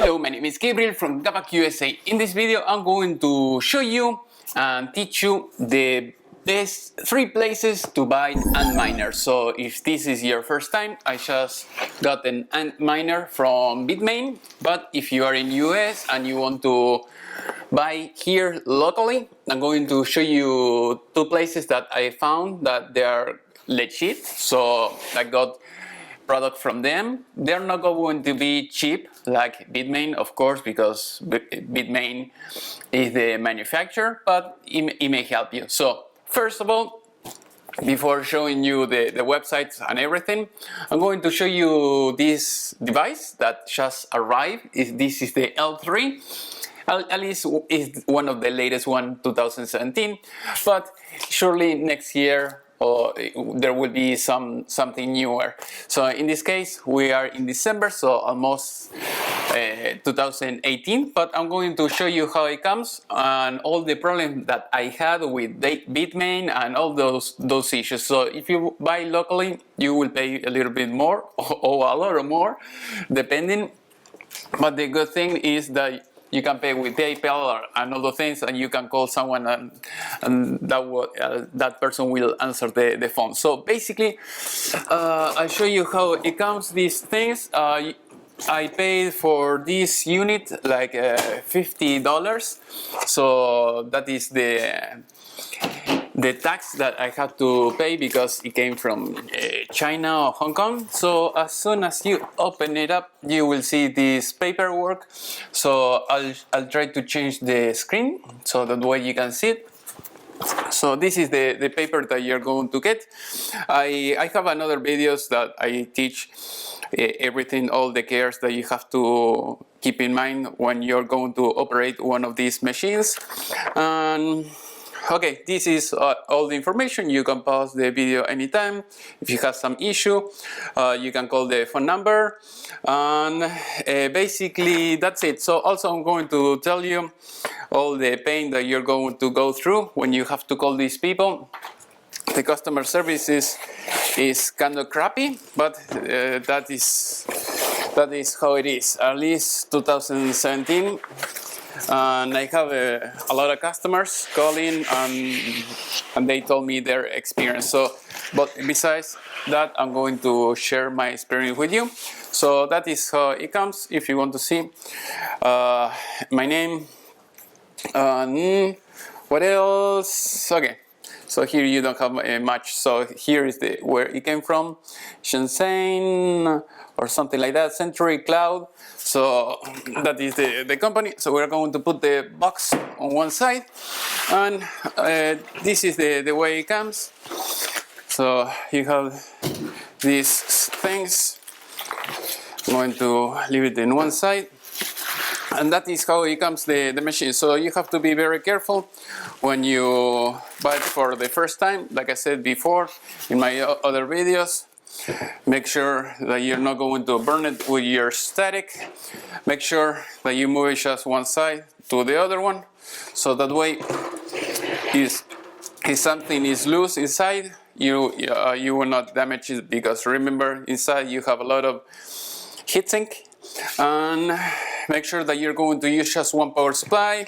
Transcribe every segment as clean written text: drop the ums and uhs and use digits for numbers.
Hello, my name is Gabriel from GabakUSA. In this video I'm going to show you and teach you the best 3 places to buy antminers. So if this is your first time, I just got an antminer from Bitmain, but if you are in US and you want to buy here locally, I'm going to show you 2 places that I found that they are legit. So I got product from them. They're not going to be cheap like Bitmain, of course, because Bitmain is the manufacturer, but it may help you. So first of all, before showing you the websites and everything, I'm going to show you this device that just arrived. This is the L3. At least is one of the latest one, 2017, but surely next year there will be something newer. So in this case we are in December, so almost 2018, but I'm going to show you how it comes and all the problems that I had with Bitmain and all those issues. So if you buy locally, you will pay a little bit more or a lot more depending, but the good thing is that you can pay with PayPal and other things, and you can call someone and that person will answer the phone. So basically, I'll show you how it comes, these things. I paid for this unit like $50, so that is the tax that I had to pay because it came from China or Hong Kong. So as soon as you open it up, you will see this paperwork. So I'll try to change the screen so that way you can see it. So this is the paper that you're going to get. I have another videos that I teach everything, all the cares that you have to keep in mind when you're going to operate one of these machines. Okay, this is all the information. You can pause the video anytime. If you have some issue, you can call the phone number, and basically that's it. So also I'm going to tell you all the pain that you're going to go through when you have to call these people. The customer service is kind of crappy, but that is how it is, at least 2017. And I have a lot of customers calling and they told me their experience. So, but besides that, I'm going to share my experience with you. So that is how it comes. If you want to see my name, what else? Okay. So here you don't have much. So here is where it came from, Shenzhen or something like that, Century Cloud. So that is the company. So we're going to put the box on one side, and this is the way it comes. So you have these things. I'm going to leave it in one side. And that is how it comes, the machine. So you have to be very careful when you buy it for the first time. Like I said before in my other videos, make sure that you're not going to burn it with your static. Make sure that you move it just one side to the other one, so that way if something is loose inside, you will not damage it, because remember, inside you have a lot of heatsink. And make sure that you're going to use just one power supply,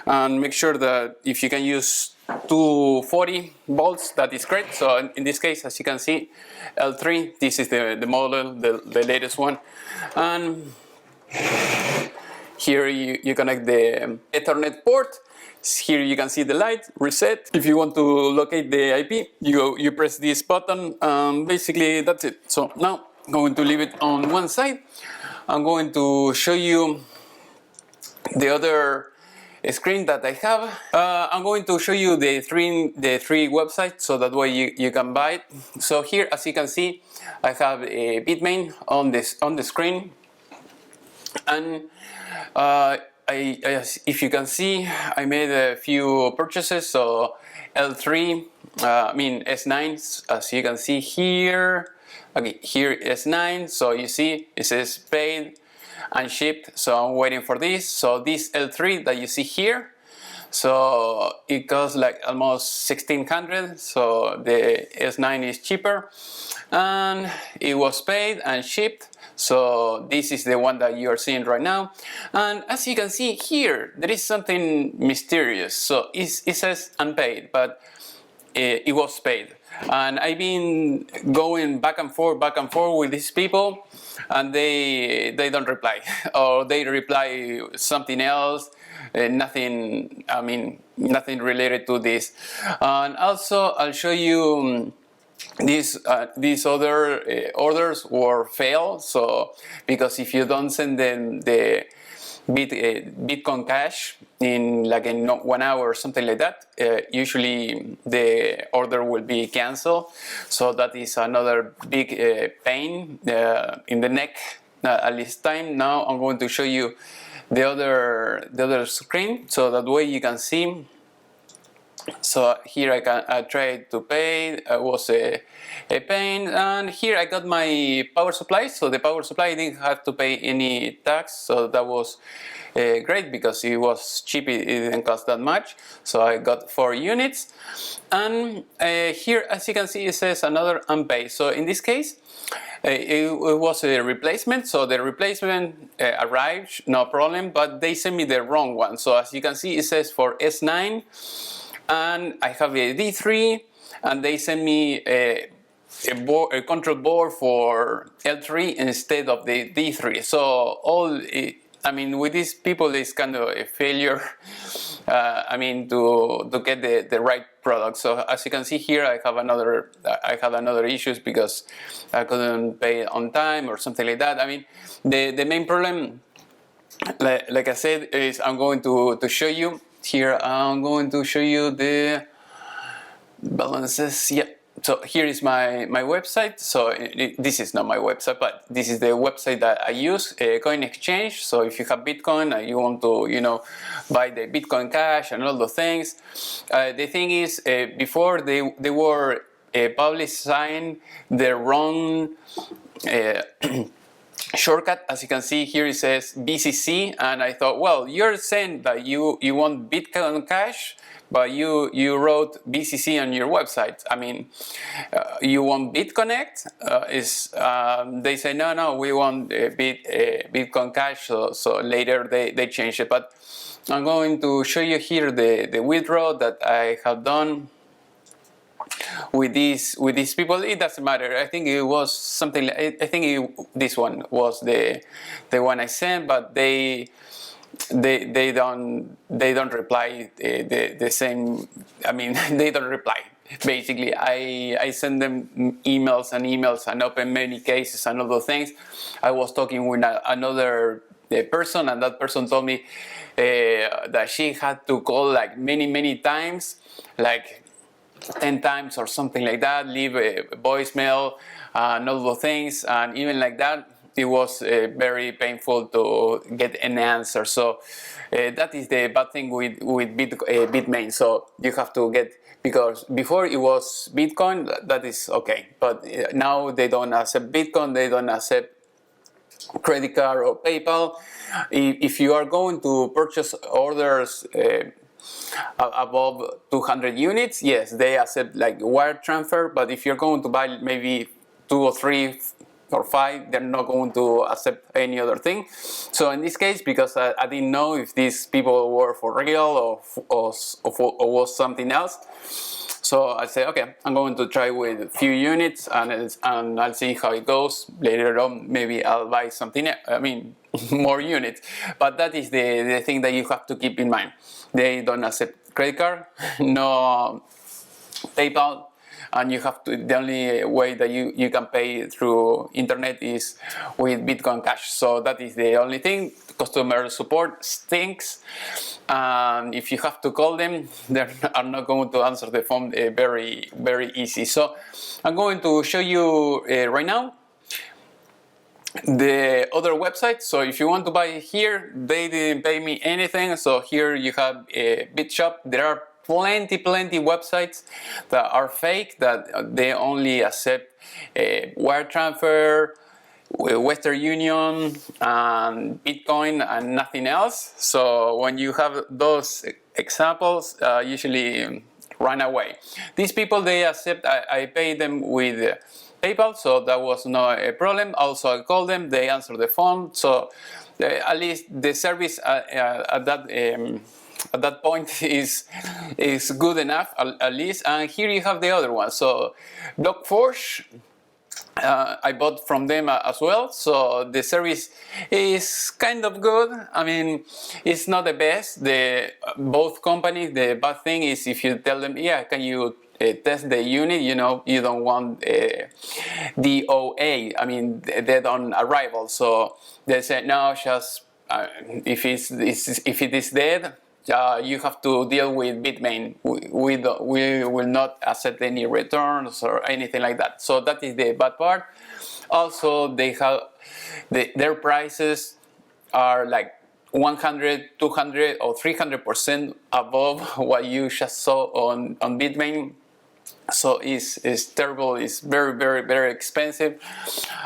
and make sure that if you can use 240 volts, that is great. So in this case, as you can see, L3, this is the model, the latest one. And here you connect the Ethernet port. Here you can see the light, reset. If you want to locate the IP, you press this button, and basically that's it. So now I'm going to leave it on one side. I'm going to show you the other screen that I have. I'm going to show you the three websites, so that way you can buy it. So here, as you can see, I have a Bitmain on the screen, and if you can see, I made a few purchases. So L3, S9, as you can see here. Okay, here is S9, so you see it says paid and shipped, so I'm waiting for this. So this L3 that you see here, so it costs like almost 1600, so the S9 is cheaper, and it was paid and shipped. So this is the one that you are seeing right now. And as you can see here, there is something mysterious. So it says unpaid, but it was paid. And I've been going back and forth with these people, and they don't reply, or they reply something else, nothing. I mean, nothing related to this. And also, I'll show you. These other orders were failed. So because if you don't send them the Bitcoin Cash in 1 hour or something like that, usually the order will be canceled. So that is another big pain in the neck at this time. Now I'm going to show you the other screen, so that way you can see. So here I tried to pay. It was a pain, and here I got my power supply. So the power supply, I didn't have to pay any tax, so that was great because it was cheap. It didn't cost that much. So I got 4 units, and here, as you can see, it says another unpaid. So in this case, it was a replacement. So the replacement arrived, no problem, but they sent me the wrong one. So as you can see, it says for S9. And I have a D3, and they send me a control board for L3 instead of the D3. So I mean, with these people, it's kind of a failure. I mean, to get the right product. So as you can see here, I have another issues because I couldn't pay on time or something like that. I mean, the main problem, like I said, is I'm going to show you. Here I'm going to show you the balances. Yeah, so here is my website. So this is not my website, but this is the website that I use, Coin Exchange. So if you have Bitcoin and you want to, buy the Bitcoin Cash and all the things, the thing is, before they were publishing the wrong shortcut. As you can see here, it says BCC, and I thought, well, you're saying that you want Bitcoin Cash, but you wrote BCC on your website. I mean, you want BitConnect? They say no, we want Bitcoin Cash. So later they changed it. But I'm going to show you here the withdrawal that I have done with these people. It doesn't matter. I think it was something. This one was the one I sent, but they don't reply the same. I mean, they don't reply. Basically, I send them emails and open many cases and other things. I was talking with another person, and that person told me that she had to call many times, 10 times or something like that, leave a voicemail and all those things, and even like that, it was very painful to get an answer. So that is the bad thing with Bitmain. So you have to get, because before it was Bitcoin, that is okay, but now they don't accept Bitcoin, they don't accept credit card or PayPal. If you are going to purchase orders above 200 units, yes, they accept wire transfer, but if you're going to buy maybe 2 or 3 or 5, they're not going to accept any other thing. So in this case, because I didn't know if these people were for real or was something else, so I said, okay, I'm going to try with a few units, and I'll see how it goes. Later on, maybe I'll buy something, more units. But that is the thing that you have to keep in mind. They don't accept credit card, no PayPal, and you have to, the only way that you can pay through internet is with Bitcoin Cash. So that is the only thing. Customer support stinks, and if you have to call them, they are not going to answer the phone very easy. So I'm going to show you right now the other website. So if you want to buy here, they didn't pay me anything. So here you have BitShop. There are plenty websites that are fake, that they only accept wire transfer, Western Union, and Bitcoin, and nothing else. So when you have those examples, usually run away. These people, they accept. I pay them with PayPal, so that was not a problem. Also, I called them, they answered the phone, so at least the service at that point is good enough, at least. And here you have the other one. So BlokForge, I bought from them as well, so the service is kind of good. I mean, it's not the best. Both companies, the bad thing is if you tell them, yeah, can you test the unit, you know, you don't want DOA, I mean, dead on arrival. So they said, no, just if it is dead, you have to deal with Bitmain. We will not accept any returns or anything like that. So that is the bad part. Also, they have their prices are like 100, 200, or 300% above what you just saw on Bitmain. So it's terrible. It's very, very, very expensive.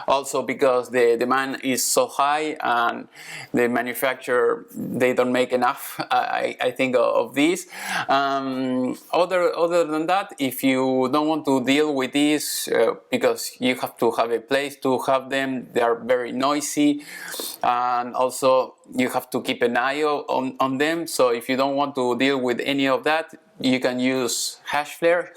Also because the demand is so high and the manufacturer, they don't make enough, I think, of this. Other than that, if you don't want to deal with this because you have to have a place to have them, they are very noisy, and also you have to keep an eye on them. So if you don't want to deal with any of that, you can use Hashflare.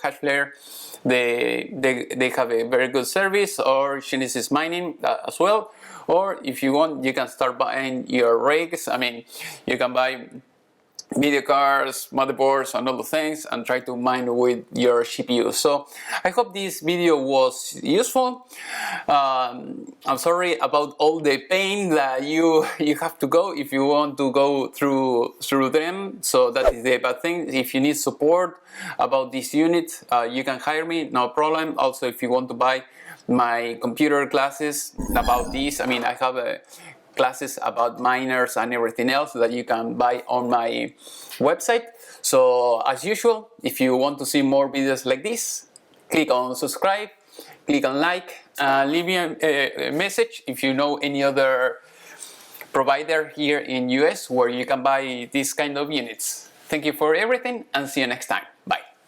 They have a very good service, or Genesis Mining as well. Or if you want, you can start buying your rigs. I mean, you can buy video cards, motherboards, and other things, and try to mine with your GPU. So I hope this video was useful. I'm sorry about all the pain that you have to go if you want to go through them. So that is the bad thing. If you need support about this unit, you can hire me, no problem. Also, if you want to buy my computer classes about this, I mean, I have classes about miners and everything else that you can buy on my website. So as usual, if you want to see more videos like this, click on subscribe, click on like, leave me a message if you know any other provider here in US where you can buy these kind of units. Thank you for everything, and see you next time.